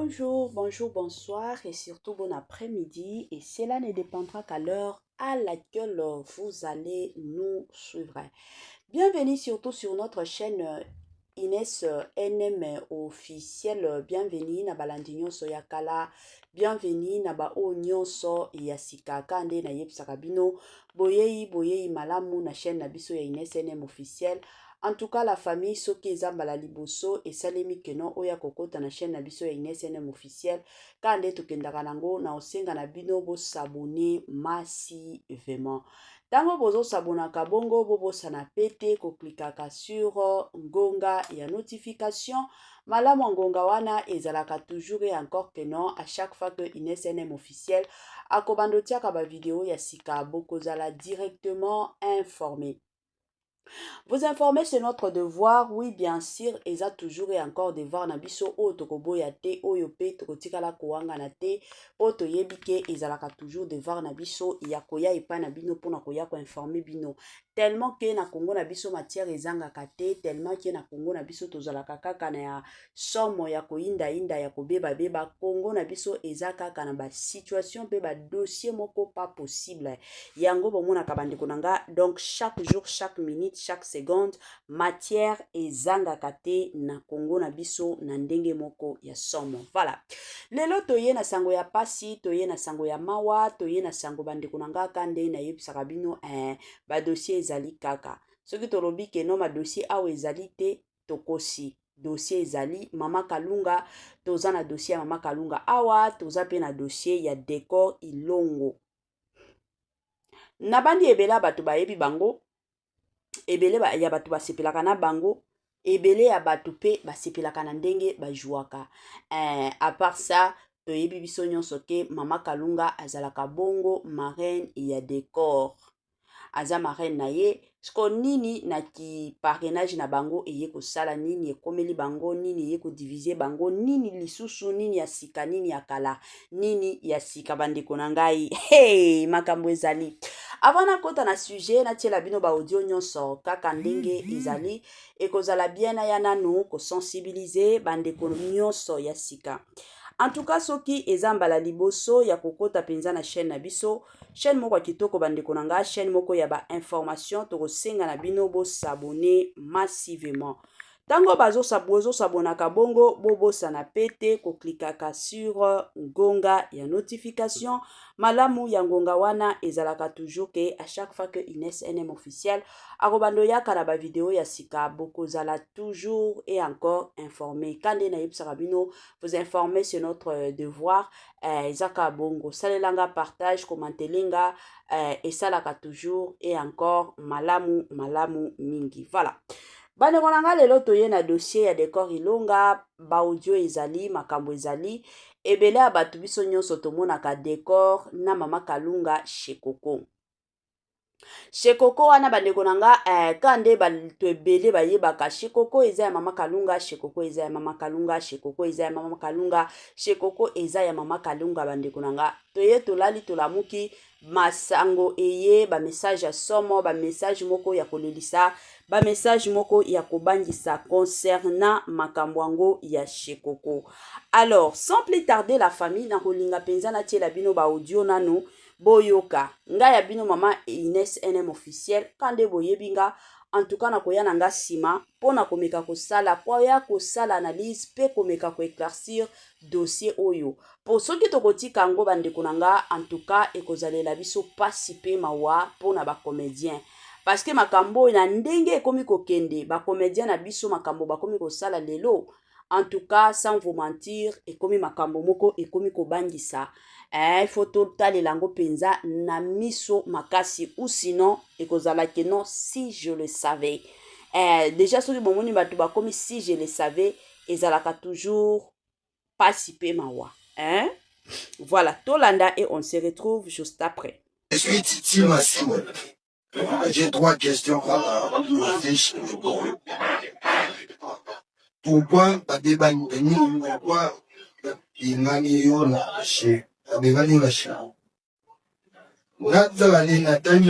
Bonjour, bonjour, bonsoir et surtout bon après-midi. Et cela ne dépendra qu'à l'heure à laquelle vous allez nous suivre. Bienvenue surtout sur notre chaîne Inès NM officiel. Bienvenue na balandi nyonso ya kala. Bienvenue na ba o nyonso ya sika kande na yebisaka bino. Boyei malamu na chaîne na biso ya Inès NM officiel. En tout cas, la famille, ceux qui ont la liboso et salemi keno oya kokota na chaîne na biso ya Inès NM officiel. Kande to kendaka nango na osenga na bino bo s'abonner massivement. Tango bozo sabonaka bongo bobo sana pete ko klikaka sur ngonga ya notification. Malamu ngonga wana ezalaka toujours et encore que non à chaque fois que Inès NM officiel akobando tiaka ba vidéo ya sika bokozala directement informé. Vous informer, c'est notre devoir, oui, bien sûr, et ça toujours et encore devoir na biso o tokobo ya te o yope tokotikala koanga na te o toyebike ezalaka toujours devoir na biso ya koya epa na bino pona koya ko informer bino tellement que na Congo na biso matière ezangaka te tellement que na Congo na biso tozalaka kaka na ya somo ya koinda ya kobeba beba Congo na biso ezakaka na ba situation pe ba dossier moko pas possible yango bomona kabandeko nanga donc chaque jour chaque minute chaque seconde matière ezangaka te na Congo na biso na ndenge moko ya somo. Voilà. Lelo toye na sango ya pasi, toye na sango ya mawa, toye na sango bandeko nanga kande na yebisaka bino ba dossier ezali kaka. Soki tolobi ke no ma dossier awa ezali te tokosi. Dossier ezali Mama Kalunga, toza na dossier Mama Kalunga awa, toza pe na dossier ya décor Ilongo. Nabandi ebela batu bayebi bango. Ebele ya batu basepelaka na bango, ebele ya batu pe basepelaka na ndenge bajuaka. À part ça, toyebi biso nyonso ke Mama Kalunga azalaka bongo marraine ya décor. Aza marraine na ye, sko nini na ki parrainage na bango eye kosala nini ekomeli bango, nini eye kodiviser bango, nini lisusu, nini ya sika, nini ya kala, nini ya sika bandeko na ngai. Hey, makambo ezali. Avant na kota na sujet na tiela bino ba audio nyonso kaka ndenge ezali ekozala bien na ya nanu ko sensibiliser bandeko nyonso ya sika. En tout cas soki ezambala liboso ya kokota penza na chaîne na biso, chaîne moko kitoko bandeko na nga, chaîne moko ya ba information to kosenga na bino bo s'abonner massivement. Tango bazo sabonaka bongo bobo sana pete ko klikaka sur ngonga ya notification. Malamu ya ngonga wana ezalaka toujours que à chaque fois que Inès NM officiel akobando yaka na ba vidéo ya sika bokozala toujours et encore informé. Kande na yebisaka bino vous informer c'est notre devoir. Ezaka bongo salelanga partage commentelinga et salaka toujours et encore malamu mingi. Voilà. Bandeko nanga lelo toye na dossier ya décor Ilonga, ba audio ezali, makambo ezali, ebele ya batu biso nyonso tomonaka décor na Mama Kalunga chez Coco. Chez Coco wana bandeko nanga kande batu ebele bayebaka chez Coco eza ya Mama Kalunga, chez Coco eza ya Mama Kalunga, chez Coco eza ya Mama Kalunga, chez Coco eza ya Mama Kalunga bandeko nanga. Toye tolali tolamuki masango eye ba message ya somo, ba message moko ya kolelisa, ba message moko ya kobangisa concernant makambo ya chez Coco. Alors, sans plus tarder la famille na kolinga penza na tiela bino ba audio nano boyoka. Nga ya bino Mama Inès NM officiel kande boyebinga en tout cas na koya nanga sima pona komeka kosala koya kosala analyse pe komeka ko éclaircir dossier oyo. Pour ceux qui tokotika ngo bandeko nanga en tout cas ekozalela biso pasi pe mawa pona ba comédien. Parce que makambo na ndenge ekomi kokende ba comédien na biso makambo bakomi kosala lelo. En tout cas sans vous mentir ekomi makambo moko ekomi kobangisa. Il faut tout le lango penza na miso makasi ou sinon ekozala que non si je le savais. Déjà sur le moment où batu ba comme si je le savais ezalaka toujours pas si peu mawa. Voilà, Tolanda et on se retrouve juste après. Je suis Titi Massimo. J'ai 3 questions à poser. Pourquoi pas débat pourquoi il m'a mis chez Nathalie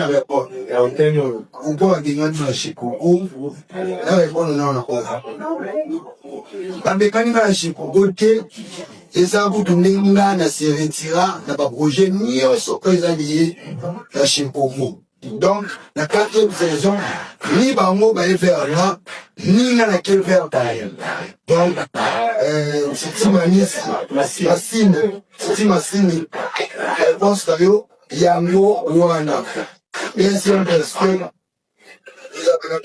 répond. Pourquoi il m'a mis chez Coco? La réponse non, on a pas. Quand il m'a chez Coco, Et ça vous donne na se retira na ba projet nyonso oyo lié na Chimpomo. Donc la quatrième saison ni bango ba faire là ni na laquelle faire taille. Donc c'est machine elle pense que yo yango wana bien sûr parce que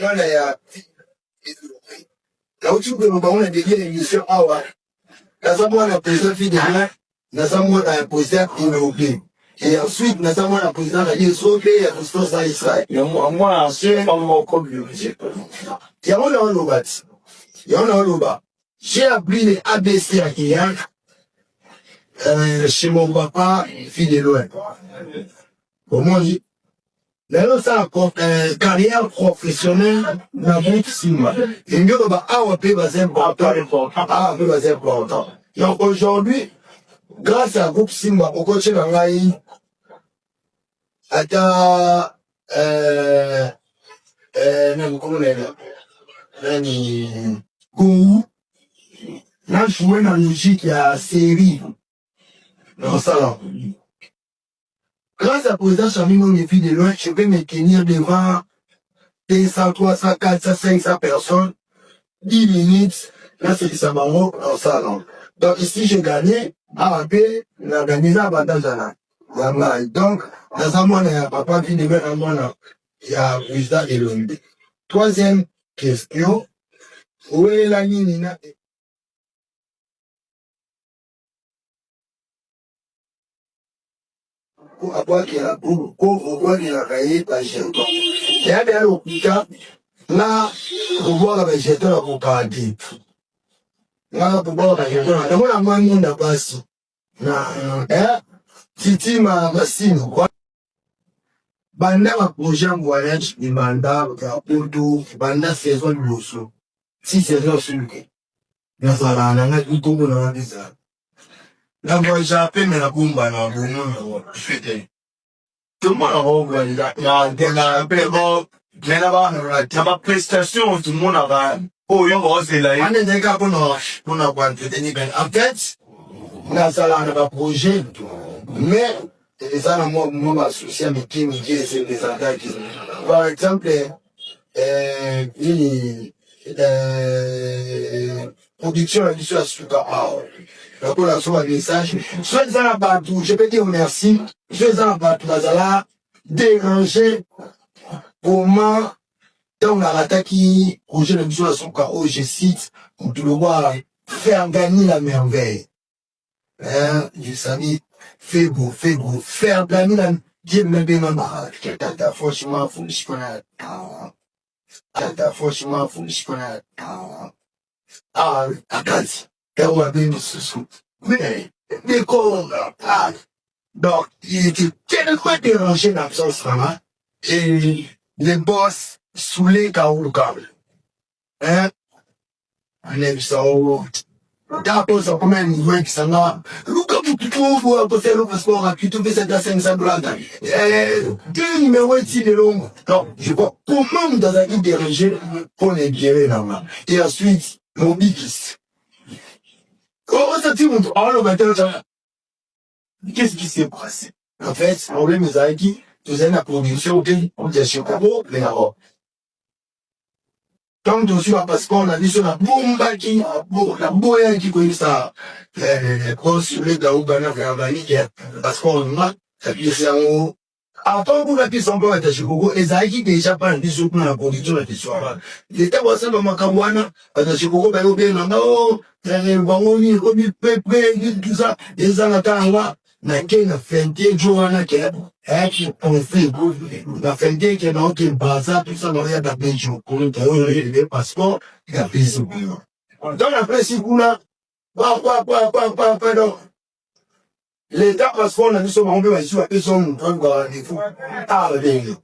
la ya là où tu peux nous parler de l'émission awa Nazamwana président fédéral, Nazamwana président européen. Et ensuite, Nazamwana président de l'Israël et Christos à Israël. Moi, ensuite, on comme le il y a un lobat. Il y a un lobat. J'ai appris les ABC à Kiyan, chez mon papa, fille de loin. Pour moi, là, ça a carrière professionnelle dans le cinéma. Et nous, on va avoir un important. Donc aujourd'hui, grâce à groupe Simba, on continue à gagner. Attends, comment on est là? Gou, là, je jouais dans la logique, il y a série. Dans ça, là. Grâce à président Chamino, mes filles de loin, je vais me tenir devant 200, 300, 400, 500 personnes, 10 minutes, là c'est du Samaro dans ça. Donc ici j'ai gagné, AAP, on a gagné ça avantage à la. Donc, dans un mois, il y a papa qui devait un mois, il y a président de l'ONU. Troisième question, où est la ligne? Pour avoir qu'il a gagné par jeton. Et à bien l'hôpital, là, pour voir avec jeton, là, pour parler. Là, pour voir avec jeton, là, moi, la main, on n'a pas si. Titi, ma machine, quoi. Banda, ma projet, voyage, du mandat, pour tout, banda, saison, de l'osso. Si saison, sur le quai. Là, ça va, on a tout le monde, on a ça. La voix j'ai mais la bombe là, tout le monde mais là-bas, ma prestation, tout le monde a oh, yo, c'est là. On est des gars pour nous entretenir. En fait, là, ça là, on a un projet, mais c'est ça, moi, associé à mes qui c'est des attaques. Par exemple, production de l'histoire sur la relation à message. Soit dans la bateau, je peux dire merci. Soit dans la bateau, là, déranger comment dans la attaque projet de l'histoire sur je cite, on peut le voir, faire gagner la merveille. Je savais, fais beau, faire gagner la Dieu me bénisse. Tata, franchement, faut que je connaisse. Tata, franchement, faut que je connaisse. Akati, elle m'a béni ce soir. Mais, donc, il était tellement dérangé dans ce sens-là, et les boss saoulés quand le câble. On aime ça, d'abord, ça comme un niveau qui s'en a. Luka, vous pouvez faire le passeport à qui tout fait cette à $500. Deux numéros ici de long. Donc, je vois comment vous avez dérangé pour les gérer là-bas. Et ensuite, mon bigis. Comment ça dit, qu'est-ce qui s'est passé? En fait, le problème est avec vous avez la production, on dit chez Kobo, les gars. Quand tu suis parce qu'on a dit sur la bombe qui, la boya qui connaît ça, construire la Oubana parce qu'on a, ça puis c'est en haut. Avant que la pièce encore était chez Kogo, et ça qui déjà pas un discours pour la production de l'histoire. Il était passé dans ma carouane, parce que chez Kogo, ben, non, Bangoni, Robi, Pépé, tout ça, et ça, là, na kena fente joana ke aki conflit na fente ke na ke baza tout ça dans ya da benjo pour le passeport et la prise dans la presse kuna donc l'état passeport na biso ba mbe sur et son ngwa ni fu ah benjo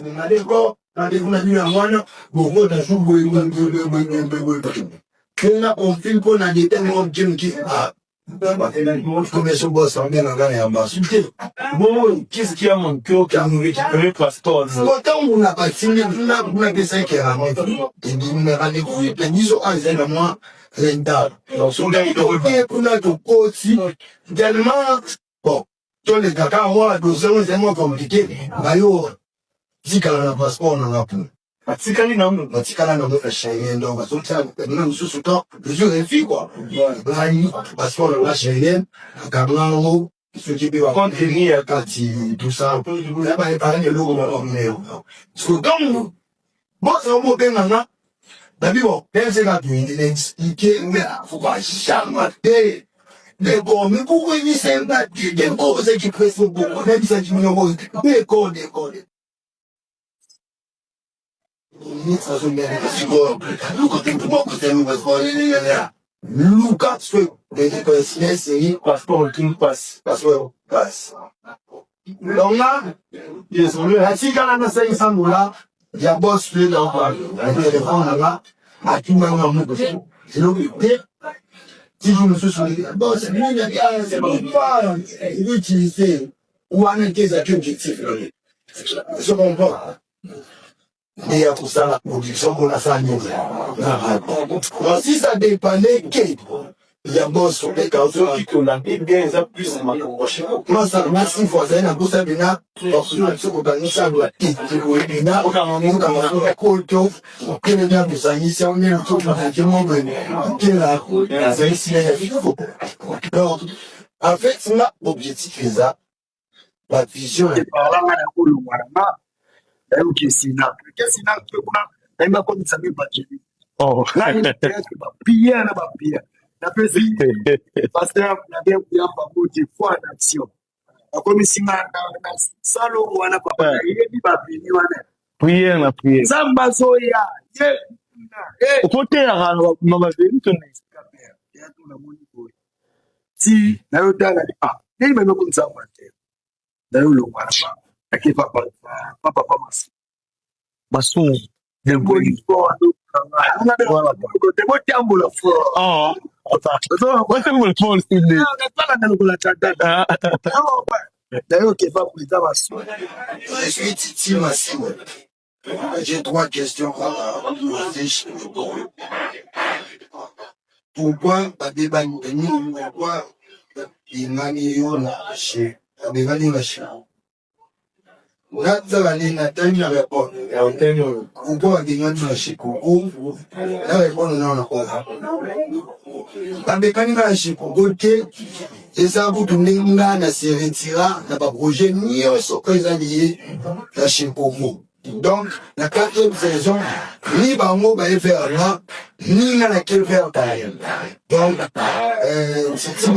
na deko na deko na bien wana bon da sou boy kena conflit pour na déterminer qui Comme ce boss, on vient d'en gagner en bas. Bon, qu'est-ce qu'il y a mon cœur qui a récupéré pasteur? Autant on n'a pas signé, on a des 5 heures. Et nous n'avons pas découvert. Mais disons, un zèle à moi, rentable. Donc, on a été pour notre côté, tellement, bon, tous les caca, c'est tellement compliqué. D'ailleurs, si quand on a passeport, on en a plus. Atikali na mno. Matikala na mno chérien donc parce que ça nous sous temps je suis une fille quoi brani parce qu'on a chérien kabango ce qui peut Contenir kati tout ça là ba parler de logo mais so donc bon c'est un mot bien là d'abord bon c'est la il mais faut pas jamais de bon mais pourquoi il s'est pas de cause qui presse beaucoup même ça tu me de code Lucas foi de série passeport qui passe. passeport passe. Donc là, ils sont là. Si quand on a 500 $, il y a boss le dans le téléphone là-bas, à tout moment nous c'est le pire. Si je me suis souvenu, boss, lui il a dit ah c'est pas il veut utiliser ou en est objectif. Je comprends. Et pour ça, la production, on a ça à nous. Si ça dépendait, il y a bon sur les cartons qui connaissent bien, ça plus ma prochaine. Moi, ça m'a si voisin, à bout de bina, parce que ce qu'on a ça doit être bina, on a un colto, on peut le dire, ça y est, si on est un peu pratiquement venu, qui est là, ça y est, si il faut. Donc, en fait, c'est l'objectif, c'est ça. La vision. Ukisina kuna naimba kwa msanii bajini Oh. pia na bapia na pesi pasteur na bien kuyamba kuti kwa action akomi singa na salo wana papa yebi babini wana Prière na prière. zamba zoya ye Okote ya hano mama veri to next. ya tuna moni boy si na yo dala ni meme ko nzamba te na yo lo wana ake papa mas Basu. de boli for Voilà. de boti ambola for Oh. So, what's the word for in there? D'ailleurs, qui va pour les avancées. Je suis Titi Massimo. J'ai 3 questions à poser. Pourquoi Badeba Ndeni, pourquoi Imani Yona chez Abevali Machi? Nathalie Nathalie répond. Pourquoi Abevali chez Koko? La réponse non, non. Abevali Machi Koko, et ça vous tournez na se retira na ba projet ni so alliés la chez Koko. Donc la 4e saison ni bango ba faire là ni na laquelle faire taille. Donc c'est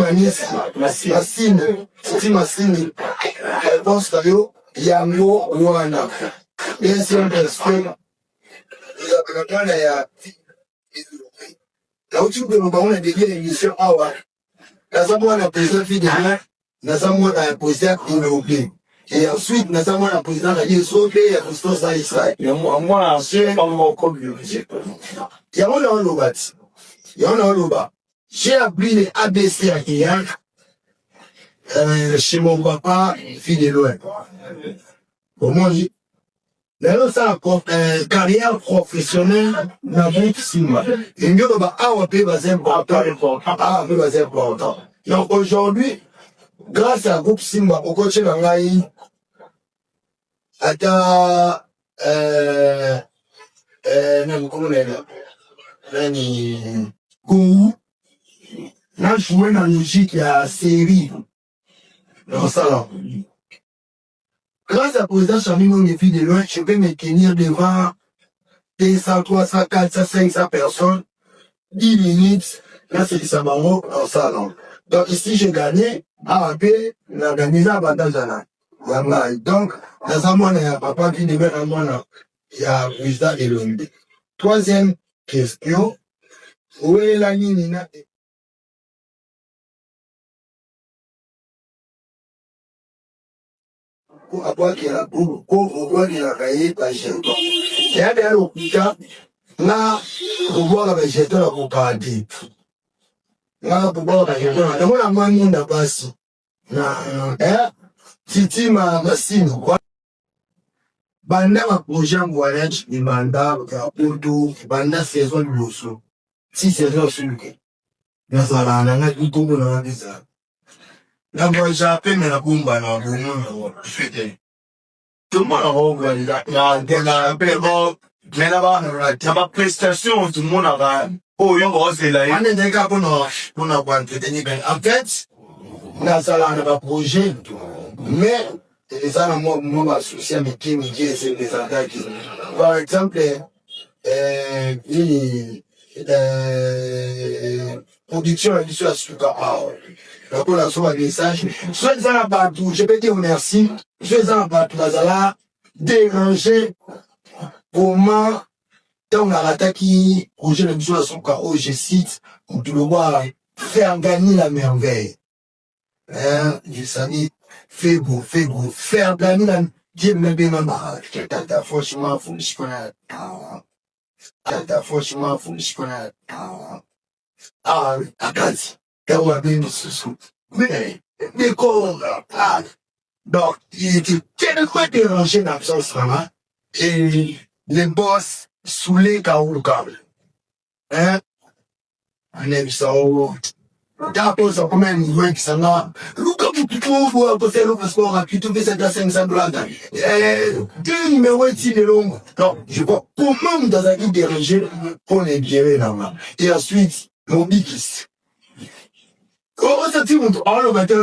Massine réponse tayo yango wana et c'est un peu la ya là où tu peux nous parler de l'émission awa na savoir la présidente fédérale na savoir la présidente européenne. Et ensuite, nous avons la présidente qui est sauvée, et Christos à Israël. Moi, c'est pas mon commun. Il y a un lobat. Il y a un lobat. J'ai appris les ABC à Kiyak, chez mon papa, fille de loin. Pour moi, là, ça a carrière professionnelle dans le cinéma. Et nous, on va avoir un important. Donc aujourd'hui, grâce à groupe Simba, au coach Langaï, ata comment on est là Kou n'a joué dans la musique la série dans ça. Grâce à président Chamino mes filles de loin, je peux me tenir devant 200, 300, 400, 500 personnes, 10 minutes, là c'est du Samaro dans ça. Donc ici j'ai gagné, AAP, on a gagné ça avantage à la. Donc, dans un mois, il y a papa qui devait un mois, il y a président de l'ONU. 3e question, où est la ligne? Pourquoi qu'il a caillé par jeton? Il y a des hôpitaux, là, pour voir avec jeton, la comparative. Namona mwamunda basi titima masino banda baproje voyage ibanda kaputu banda saison liboso si saison suluke nazala nanga likongo na biza na voyage peme na kumba na bomo fete tout le monde a mais là-bas, t'as ma prestation, tout le monde a oh, yon gros, c'est là. On est déjà pour entretenir. En fait, nazala na ba projet, mais les gens moi associé avec qui me dit c'est des attaques. Par exemple, production et sur Suka. Pour la soirée message, soit ils ont pas tout, je peux dire merci, soit ils ont pas tout, nazala déranger comment tant la attaque projet de mission à Suka, oh je cite, on te le voit faire gagner la merveille. Je savais, fais beau, faire gagner la Dieu me bien maman. Tata franchement, faut que je connaisse. Tata franchement, faut que je connaisse. Akati, t'as oublié bien sous. Mais quoi, donc, il était tellement dérangé dans ce sens-là, et les boss saoulés quand le câble. On aime ça, D'apo ça comme un niveau qui s'en a. Luka pour voir que c'est le passeport à qui tu fais ça $500. Deux numéros de long. Donc, je vois comment dans un guide dérangé pour les gérer là-bas. Et ensuite, mon bikis. Comment ça tu montres? Oh, le matin,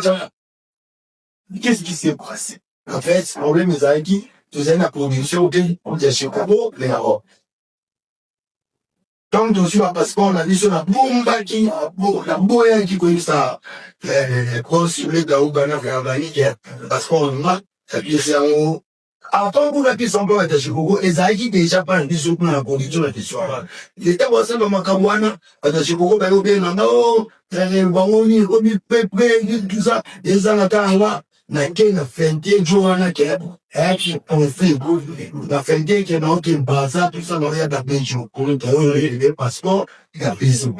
qu'est-ce qui s'est passé? En fait, le problème est avec qui? Tu sais, la production, on dit chez Kobo, les Arabes. Quand tu suis un passeport, on a dit sur la bomba qui, la boya qui connaît ça, consulé d'Aoubana, passeport, on a, la pièce en haut. Avant que la pièce en bas, chez Kogo, et ça qui déjà pas un discours pour la production, la question. L'État va s'en va Makawana, chez Kogo, ben, au bien, non, Bangoni, Robi, Pépé, tout ça, les Anatara, na kena fente joana ke action on fait good na fente ke na ke baza tout ça non ya da benjo pour le passeport ya biso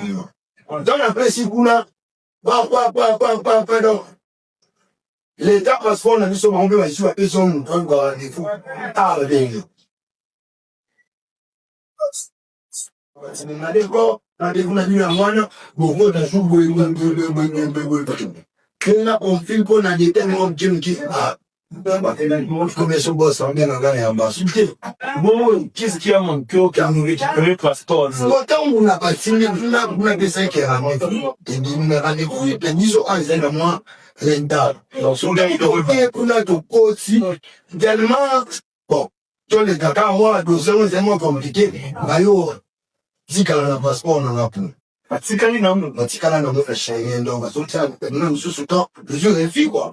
donc après si kuna non l'état passeport na biso ba mbe ici ba peso on va les fou le benjo c'est na deko na deko na bien mwana bon na jour Kena conflit pour na déter mon Dieu qui comme son boss en bien en gagne en bas. Bon, qu'est-ce qu'il y a mon cœur qui a nous récupéré passeport? Autant on n'a pas signé, on a des 5 heures. Et on a rendez-vous, et puis ils ont un mois, rental. Donc, on a tout aussi, tellement, bon, tous les Dakar, moi, c'est tellement compliqué. Mayo, si quand on a passeport, on en a plus. Patikali na mno. Patikala na mno Schengen donc parce que nous sous temps plusieurs défis quoi.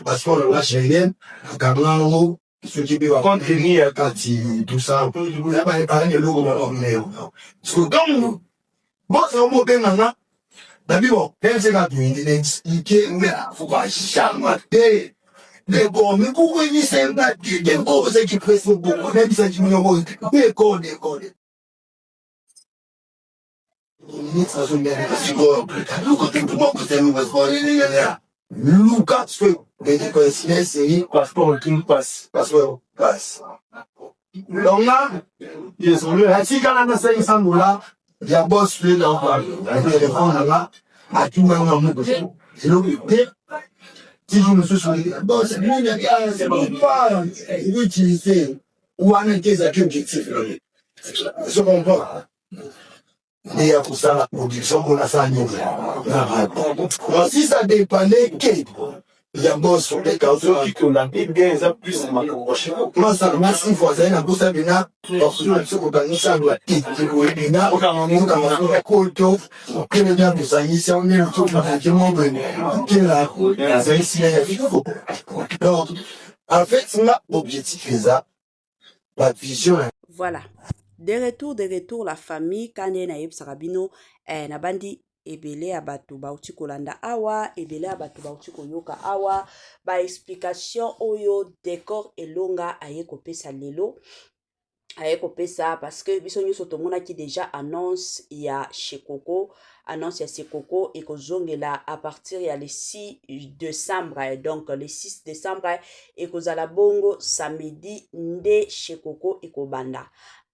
Parce qu'on a Schengen, Kamlango, ce qui peut contenir Kati tout ça. Là pas parler de logo mais donc bon c'est un mot bien là. D'abord, même c'est quand tu expliquer mais faut pas charmer les bons mais pourquoi ils s'aiment pas des bons c'est qui presse beaucoup même ça tu me déconne. Lucas fait des coïncidences, c'est Passeport qui nous passe. passeport passe. Donc là, ils ont le si quand on a $500, il y a boss le dans le téléphone là, à tout moment c'est l'objet. Si je me suis souvenu, boss, lui il a c'est pas utiliser ou en des objectifs. Je comprends. Et pour ça, la production, on a ça à nous. Si ça dépendait, il y a bon sur les cases qui ont bien, ça plus ma coche. Moi, ça, massif, voisin, la bourse à Bina, parce que ce qu'on a ça doit être Bina, on a un colto, que le bien de ça, ici, on est un tout, qui m'ont venu, qui est là, c'est ici, donc, en fait, l'objectif est ça, la vision. Voilà. De retour, la famille, Kanye na Sarabino, na bandi ebele abatu bauti kolanda awa, ebele abatu bauti koyoka awa, ba explication oyo décor elonga aye kopesa lelo. aye kopesa parce que biso nyonso tomonaki déjà annonce ya Shekoko, annonce ya Sekoko ekozongela à partir ya le 6 décembre. Donc le 6 décembre ekozala bongo samedi nde Shekoko ekobanda.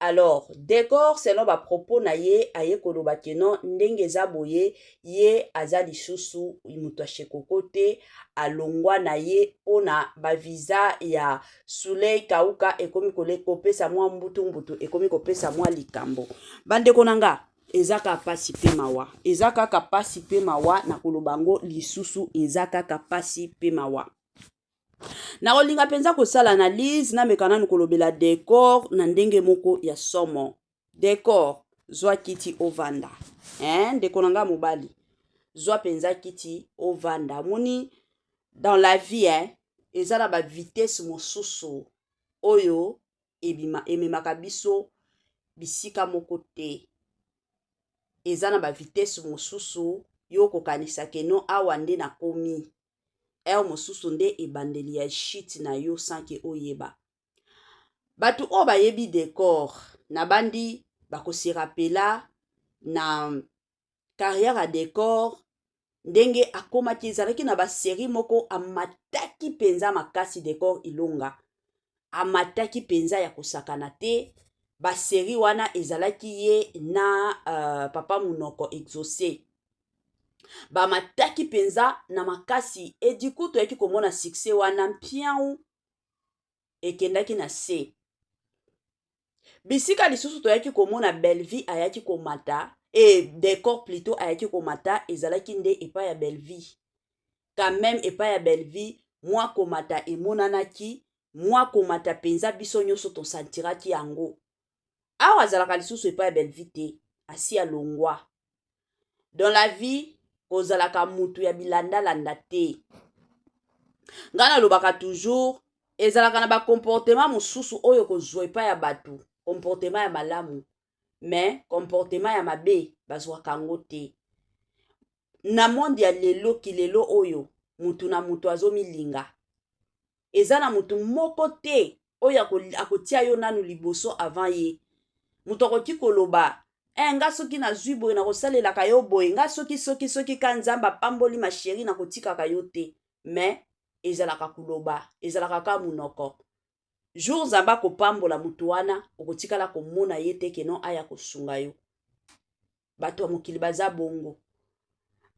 Alors décor selon ba propos na ye aye koloba keno ndenge eza boye ye aza lisusu mutu Shekoko te alongwa na ye pona ba visa ya Soleil Kauka ekomi kopesa mwa mbutu ekomi kopesa mwa likambo. Bandeko nanga eza kaka pasi pe mawa, eza kaka pasi pe mawa na koloba ngo lisusu eza kaka pasi pe mawa. Na kolinga penza kosala analyse na mekana kolobela décor na ndenge moko ya somo. Décor zwa kiti ovanda. Ndeko nanga mobali zwa penza kiti ovanda. Moni dans la vie eza na ba vitesse mosusu oyo ememaka biso bisika moko te. Eza na ba vitesse mosusu yo kokanisa keno awa nde na komi. Mosusu nde ebandeli ya shit na yo sanke oyeba. Batu o bayebi décor na bandi bakosirapela na carrière à décor ndenge akomaki ezalaki na basérie moko amataki penza makasi décor ilonga. Amataki penza ya kosakana te. Basérie wana ezalaki ye na papa munoko exaucé. Bamataki penza na makasi et du coup toyaki komona succès wana mpiau ekendaki na se. Bisika lisusu toyaki komona Belleville ayaki komata décor plutôt ayaki komata ezalaki nde epa ya Belleville. Quand même epa ya Belleville mwa komata emonanaki mwa komata penza biso nyonso tosantiraki yango. Awa azalaka lisusu epa ya Belleville te asi alongwa. Dans la vie kozalaka mutu ya bilanda te. Ngana lobaka toujours ezalaka na ba comportement mosusu oyo kozwa epa ya batu, comportement ya malamu, mais comportement ya mabe bazwaka ngo te. Na monde ya lelo kilelo oyo mutu na mutu azomilinga. Eza na mutu moko te oyo akotia yo nanu liboso avant ye. Mutu akoki koloba nga soki nazwi boye na kosalelaka yo boye, nga soki ka nzamba pamboli ma chérie na kotikaka yo te. Mais ezalaka kuloba, ezalaka ka munoko. Jour zamba kopambola mutu wana okotikala komona ye te keno aya kosunga yo. Bato ya mokili baza bongo.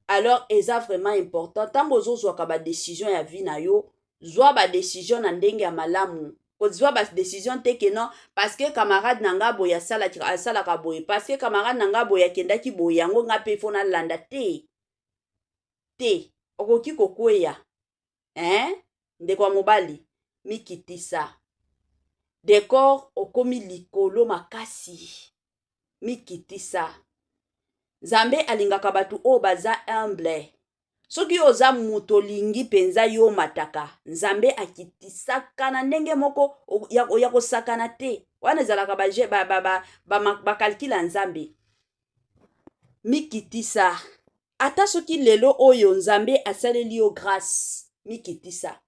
Alors eza vraiment important tango ozozwaka ba décision ya vie na yo, zwa ba décision na ndenge ya malamu. Kozwa ba décision te keno parce que camarade nanga boya asalaka boye, parce que camarade nanga boya kendaki boye yango nga pe fona landa te. Okoki kokweya. Ndeko mobali mikitisa. Décor okomi likolo makasi. Mikitisa. Nzambe alingaka batu o baza humble. Soki oza muto lingi penza yo mataka, Nzambe akitisaka na ndenge moko ya kosakana te. Wana ezalaka bakalkila Nzambe. Mikitisa. Ata soki lelo oyo Nzambe asaleli yo grâce. Mikitisa.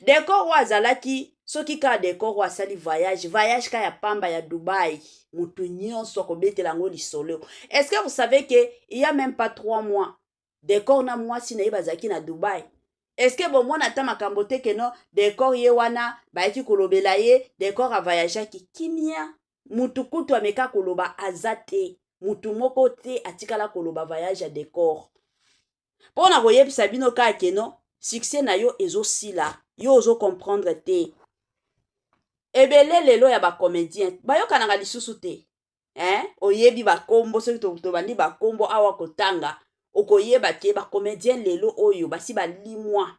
Décor wazalaki soki ka décor wasali voyage ka ya pamba ya Dubaï. Mutu nyonso kobetela ngo lisolo. Est-ce que vous savez que il y a même pas 3 mois décor na mwasi na ye bazaki na Dubaï? Est-ce que bon mona ta makambo te ke no décor ye wana baiki kolobela ye décor a voyage ki kimia? Mutu kutu ameka koloba azate. Mutu moko te atikala koloba voyage ya décor. Pona koyebisa bino ka ke no succès na yo ezosila. Yo ozo comprendre te. Ebele lelo ya ba comédien bayoka nanga lisusu te. Oyebi ba kombo soki to bandi ba kombo awa kotanga. Okoyeba te ba comédien lelo oyo basi ba limwa.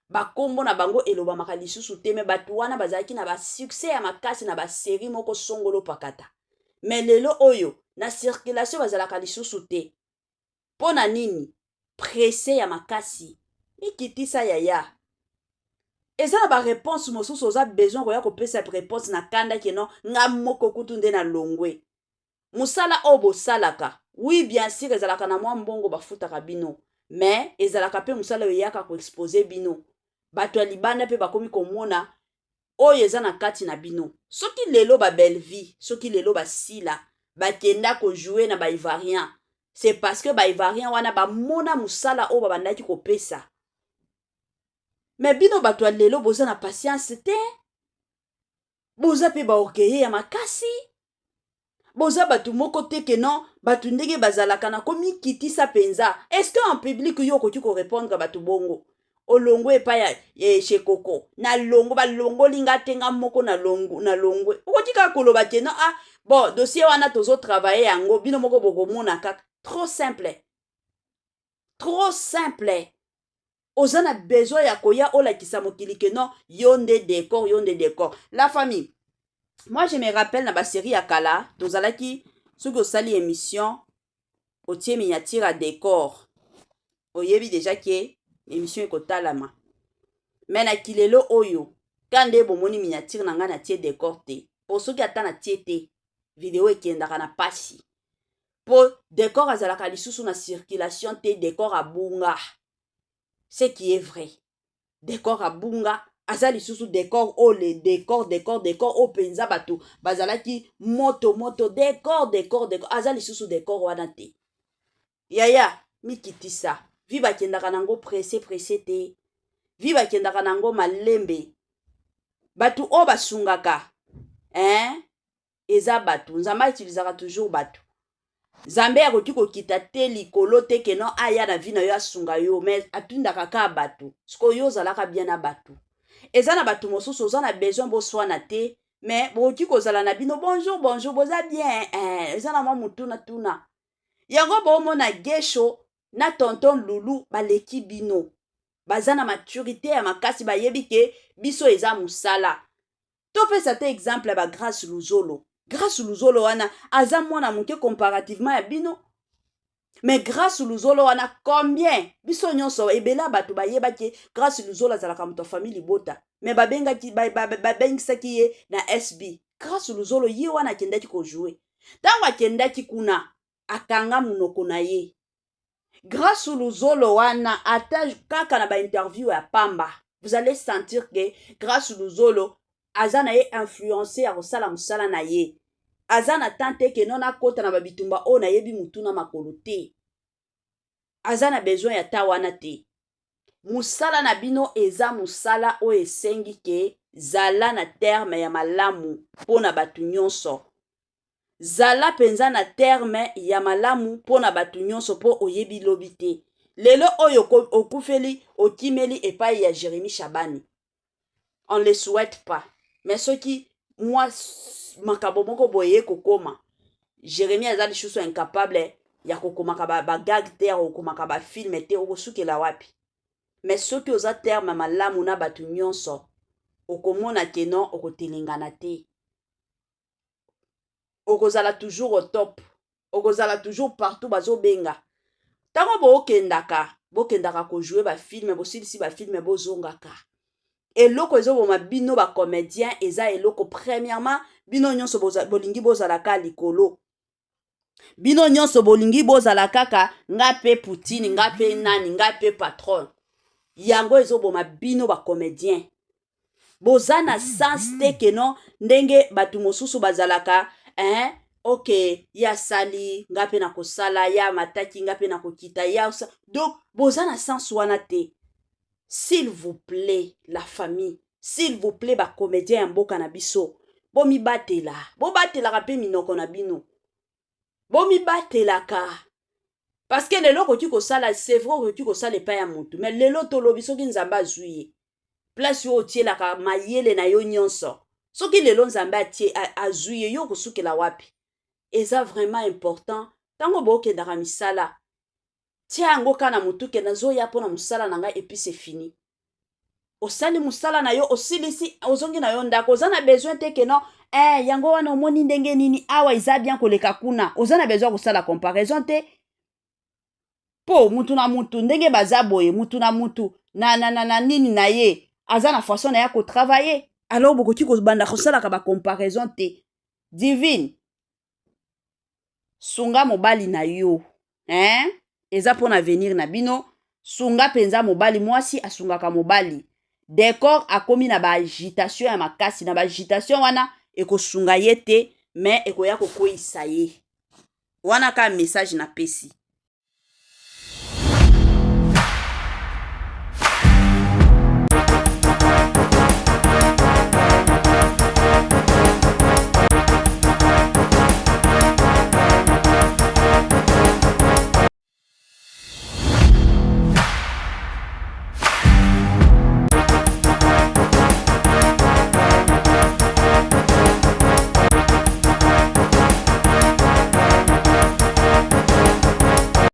Ba kombo na bango eloba maka lisusu te me batu wana bazalaki na ba succès ya makasi na ba série moko songolo pakata. Mais lelo oyo na circulation bazalaka lisusu te. Pona nini? Pressé ya makasi. Mikitisa yaya. Eza na ba réponse mosusu oza besoin koya kopesa réponse na kanda keno nga moko kutu nde na longwe. Musala obo salaka. Oui bien sûr ezalaka na mwa mbongo bafutaka bino. Mais ezalaka pe musala oyaka ko exposer bino. Bato ya libanda pe bakomi komona oyo eza na kati na bino soki lelo belle vie soki lelo basila bakenda kojouer na baivarien c'est parce que baivarien wana bamona mosala oyo babandaki kopesa me bino bato ya lelo boza na patience te boza mpe baorgueille ya makasi boza bato moko te ke non bato ndenge bazalaka na komikitisa mpenza est-ce que en public yo okoki korépondre bato bongo olongwe epai ya shekoko nalongo balongoli nga te nga moko nalongwe okoki kaka koloba ke non ah bon dossier wana tozotravaille yango bino moko bokomona kaka trop simple oza na besoin ya koya olakisa mokili ke non yo nde décor la famille. Moi, je me rappelle na basérie ya kala, tozalaki soki osali émission otie miniature à décor. Oyebi déjà ke émission ekotalama. Mais na kilelo oyo, kande bomoni miniature na nga na tie décor te. Po soki ata na tie te, vidéo ekendaka na pasi. Po décor azalaka lisusu na circulation te, décor abunga. Ce qui est vrai. Décor abunga. Aza lisusu décor o le décor o penza bato bazalaki moto décor aza lisusu décor wana te yaya mikitisa vi bakendaka nango pressé te vi bakendaka nango malembe bato o basungaka eza bato nzambe utilisaka toujours bato nzambe akoki kokita te likolo te ke non aya na vi na yo asunga yo mais atundaka ka bato siko yo ozalaka bien na bato eza na bato mosusu oza na besoin boswana te mais bokoki kozala na bino bonjour boza bien eza na mwa mutuna yango bomona gesho na tonton lulu baleki bino baza na maturité ya makasi bayebi ke biso eza musala topesa te exemple ya bagrâce luzolo wana aza mwana moke comparativement ya bino mais grâce luzolo wana combien biso nyonso ebela bato bayebaki grâce luzolo azalaka moto famille libota mais babengisaki ye na SB grâce luzolo ye wana akendaki kojouer ntango akendaki kuna akanga monoko na ye grâce luzolo wana ata kaka na bainterview ya pamba vous allez sentir que grâce luzolo aza na ye influencé ya kosala mosala na ye aza na tante ke non akota na babitumba oyo nayebi mutuna makolo te aza na besoin ya ta wana te musala na bino eza musala oyo esengi ke zala na terme ya malamu mpona bato nyonso zala penza na terme ya malamu mpona bato nyonso mpo oyebi lobi te lelo oyo okufeli okimeli epai ya Jérémie Chabani on le souhaite pas mais soki moi makabo moko boye kokoma Jérémie aza lisusu incapable ya kokomaka bagag te ya kokomaka bafilme te okosukela wapi mais soki oza terme malamu na bato nyonso okomona ke non okotelengana te okozala toujours au top okozala toujours partout bazobenga ntango bokendaka kojouer bafilme bosilisi bafilme bozongaka eloko ezoboma bino bacomédien eza eloko premièrement bino nyonso bolingi bozalaka likolo bino nyonso bolingi bozala kaka nga pe Poutine nga pe nani nga pe patron yango ezoboma bino bacomédien boza na sens te ke non ndenge bato mosusu bazalaka ok ya sali nga pe na kosala ya mataki nga pe na kokita ya donc boza na sens wana te. S'il vous plaît, la famille, s'il vous plaît, ba comédien mboka na biso, bomi batela, bo batela rape minoko na bino, bomi batela ka, parce que lelo koki ko sala, c'est vrai koki ko sala pa ya mutu, mais lelo tolobi soki nzamba azuye, place yo otie la ka mayele na yo nyonso, soki lelo nzamba atie azuye yo kosukela wapi, eza vraiment important, tango boke ndaka misala, tia yango kana mutu ke nazo ya pona musala na ngai et puis c'est fini. Osali musala na yo osilisi ozongi na yo ndako oza na besoin te ke non yango wana omoni ndenge nini awa eza bien koleka kuna oza na besoin kosala comparaison te po mutu na mutu ndenge baza boye mutu na mutu na nini na ye aza na façon na ya ko travailler alors bokoki kobanda kosala ka ba comparaison te divine sunga mobali na yo eza pona venir na bino sunga penza mobali mwasi asungaka mobali d'accord akomi na baagitation ya makasi na baagitation wana ekosunga ye te mais ekoya kokweyisa ye wana ka message na pesi